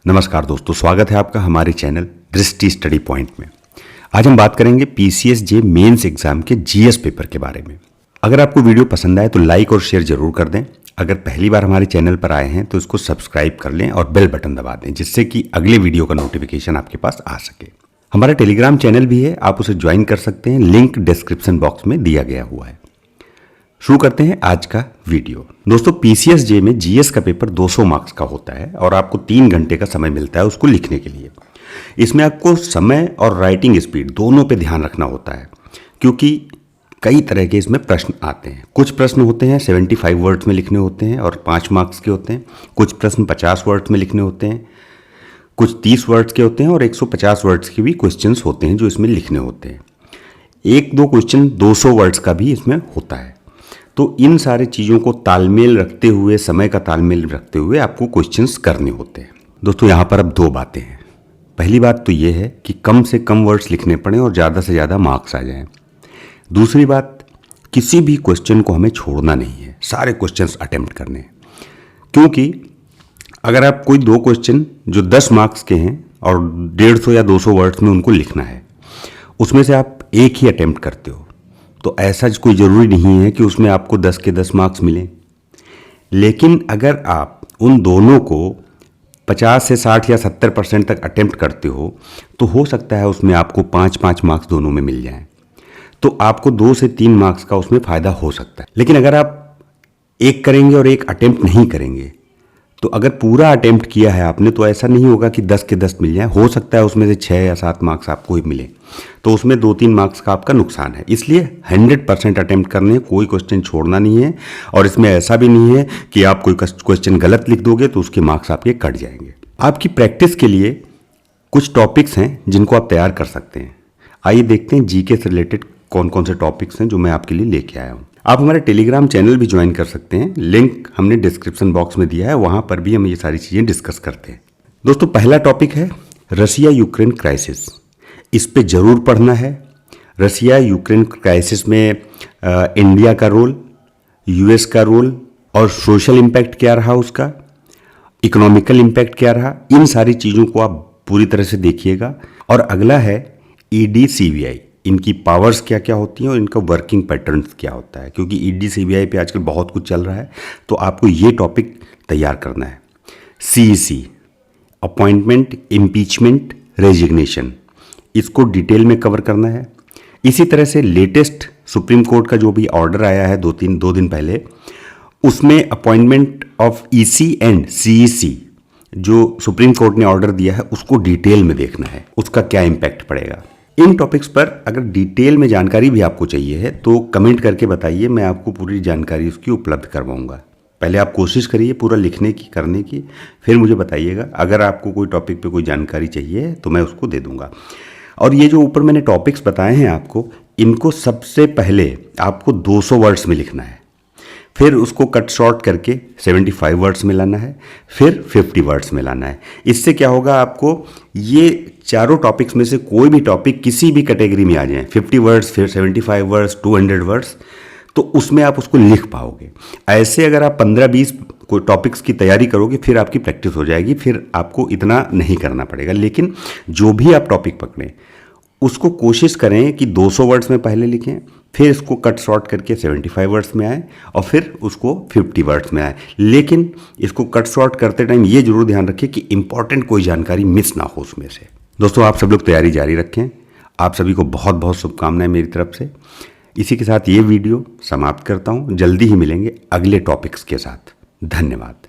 नमस्कार दोस्तों, स्वागत है आपका हमारे चैनल दृष्टि स्टडी पॉइंट में। आज हम बात करेंगे पीसीएसजे मेंस एग्जाम के जीएस पेपर के बारे में। अगर आपको वीडियो पसंद आए तो लाइक और शेयर जरूर कर दें। अगर पहली बार हमारे चैनल पर आए हैं तो इसको सब्सक्राइब कर लें और बेल बटन दबा दें, जिससे कि अगले वीडियो का नोटिफिकेशन आपके पास आ सके। हमारा टेलीग्राम चैनल भी है, आप उसे ज्वाइन कर सकते हैं, लिंक डिस्क्रिप्शन बॉक्स में दिया गया हुआ है। शुरू करते हैं आज का वीडियो। दोस्तों, पीसीएसजे में जीएस का पेपर 200 मार्क्स का होता है और आपको 3 घंटे का समय मिलता है उसको लिखने के लिए। इसमें आपको समय और राइटिंग स्पीड दोनों पे ध्यान रखना होता है, क्योंकि कई तरह के इसमें प्रश्न आते हैं। कुछ प्रश्न होते हैं 75 वर्ड्स में लिखने होते हैं और 5 मार्क्स के होते हैं। कुछ प्रश्न 50 वर्ड्स में लिखने होते हैं, कुछ 30 वर्ड्स के होते हैं और 150 वर्ड्स के भी क्वेश्चंस होते हैं जो इसमें लिखने होते हैं। एक दो क्वेश्चन 200 वर्ड्स का भी इसमें होता है। तो इन सारी चीज़ों को तालमेल रखते हुए, समय का तालमेल रखते हुए आपको क्वेश्चंस करने होते हैं। दोस्तों, यहाँ पर अब 2 बातें हैं। पहली बात तो ये है कि कम से कम वर्ड्स लिखने पड़े और ज़्यादा से ज़्यादा मार्क्स आ जाएं। दूसरी बात, किसी भी क्वेश्चन को हमें छोड़ना नहीं है, सारे क्वेश्चंस अटेम्प्ट करने हैं। क्योंकि अगर आप कोई 2 क्वेश्चन जो 10 मार्क्स के हैं और 150 या 200 वर्ड्स में उनको लिखना है, उसमें से आप एक ही अटेम्प्ट करते हो, तो ऐसा कोई ज़रूरी नहीं है कि उसमें आपको 10 के 10 मार्क्स मिलें। लेकिन अगर आप उन दोनों को 50 से 60 या 70% तक अटेम्प्ट करते हो तो हो सकता है उसमें आपको 5-5 मार्क्स दोनों में मिल जाएं। तो आपको 2 से 3 मार्क्स का उसमें फ़ायदा हो सकता है। लेकिन अगर आप एक करेंगे और एक अटेम्प्ट नहीं करेंगे, तो अगर पूरा अटेम्प्ट किया है आपने तो ऐसा नहीं होगा कि 10 के 10 मिल जाए। हो सकता है उसमें से 6 या 7 मार्क्स आपको ही मिले, तो उसमें 2-3 मार्क्स का आपका नुकसान है। इसलिए 100% अटेम्प्ट करने, कोई क्वेश्चन छोड़ना नहीं है। और इसमें ऐसा भी नहीं है कि आप कोई क्वेश्चन गलत लिख दोगे तो उसके मार्क्स आपके कट जाएंगे। आपकी प्रैक्टिस के लिए कुछ टॉपिक्स हैं जिनको आप तैयार कर सकते हैं। आइए देखते हैं जीके से रिलेटेड कौन कौन से टॉपिक्स हैं जो मैं आपके लिए लेके आया हूँ। आप हमारे टेलीग्राम चैनल भी ज्वाइन कर सकते हैं, लिंक हमने डिस्क्रिप्शन बॉक्स में दिया है, वहाँ पर भी हम ये सारी चीज़ें डिस्कस करते हैं। दोस्तों, पहला टॉपिक है रसिया यूक्रेन क्राइसिस। इस पे ज़रूर पढ़ना है। रसिया यूक्रेन क्राइसिस में इंडिया का रोल, यूएस का रोल और सोशल इम्पैक्ट क्या रहा उसका, इकोनॉमिकल इम्पैक्ट क्या रहा, इन सारी चीज़ों को आप पूरी तरह से देखिएगा। और अगला है ईडी सीबीआई, इनकी पावर्स क्या क्या होती हैं और इनका वर्किंग पैटर्न्स क्या होता है, क्योंकि ईडी सीबीआई पे आजकल बहुत कुछ चल रहा है, तो आपको ये टॉपिक तैयार करना है। सीईसी, अपॉइंटमेंट, इम्पीचमेंट, रेजिग्नेशन, इसको डिटेल में कवर करना है। इसी तरह से लेटेस्ट सुप्रीम कोर्ट का जो भी ऑर्डर आया है 2 दिन पहले, उसमें appointment of EC and CEC जो सुप्रीम कोर्ट ने ऑर्डर दिया है उसको डिटेल में देखना है, उसका क्या इम्पैक्ट पड़ेगा। इन टॉपिक्स पर अगर डिटेल में जानकारी भी आपको चाहिए है तो कमेंट करके बताइए, मैं आपको पूरी जानकारी उसकी उपलब्ध करवाऊंगा। पहले आप कोशिश करिए पूरा लिखने की, करने की, फिर मुझे बताइएगा। अगर आपको कोई टॉपिक पे कोई जानकारी चाहिए तो मैं उसको दे दूंगा। और ये जो ऊपर मैंने टॉपिक्स बताए हैं आपको, इनको सबसे पहले आपको 200 वर्ड्स में लिखना है, फिर उसको कट शॉर्ट करके 75 वर्ड्स में लाना है, फिर 50 वर्ड्स में लाना है। इससे क्या होगा, आपको ये चारों टॉपिक्स में से कोई भी टॉपिक किसी भी कैटेगरी में आ जाए, 50 वर्ड्स, फिर 75 वर्ड्स, 200 वर्ड्स, तो उसमें आप उसको लिख पाओगे। ऐसे अगर आप 15-20 कोई टॉपिक्स की तैयारी करोगे फिर आपकी प्रैक्टिस हो जाएगी, फिर आपको इतना नहीं करना पड़ेगा। लेकिन जो भी आप टॉपिक पकड़ें उसको कोशिश करें कि 200 वर्ड्स में पहले लिखें, फिर इसको कट शॉर्ट करके 75 वर्ड्स में आए और फिर उसको 50 वर्ड्स में आए। लेकिन इसको कट शॉर्ट करते टाइम ये जरूर ध्यान रखें कि इंपॉर्टेंट कोई जानकारी मिस ना हो उसमें से। दोस्तों, आप सब लोग तैयारी जारी रखें। आप सभी को बहुत बहुत शुभकामनाएं मेरी तरफ से। इसी के साथ ये वीडियो समाप्त करता हूँ। जल्दी ही मिलेंगे अगले टॉपिक्स के साथ। धन्यवाद।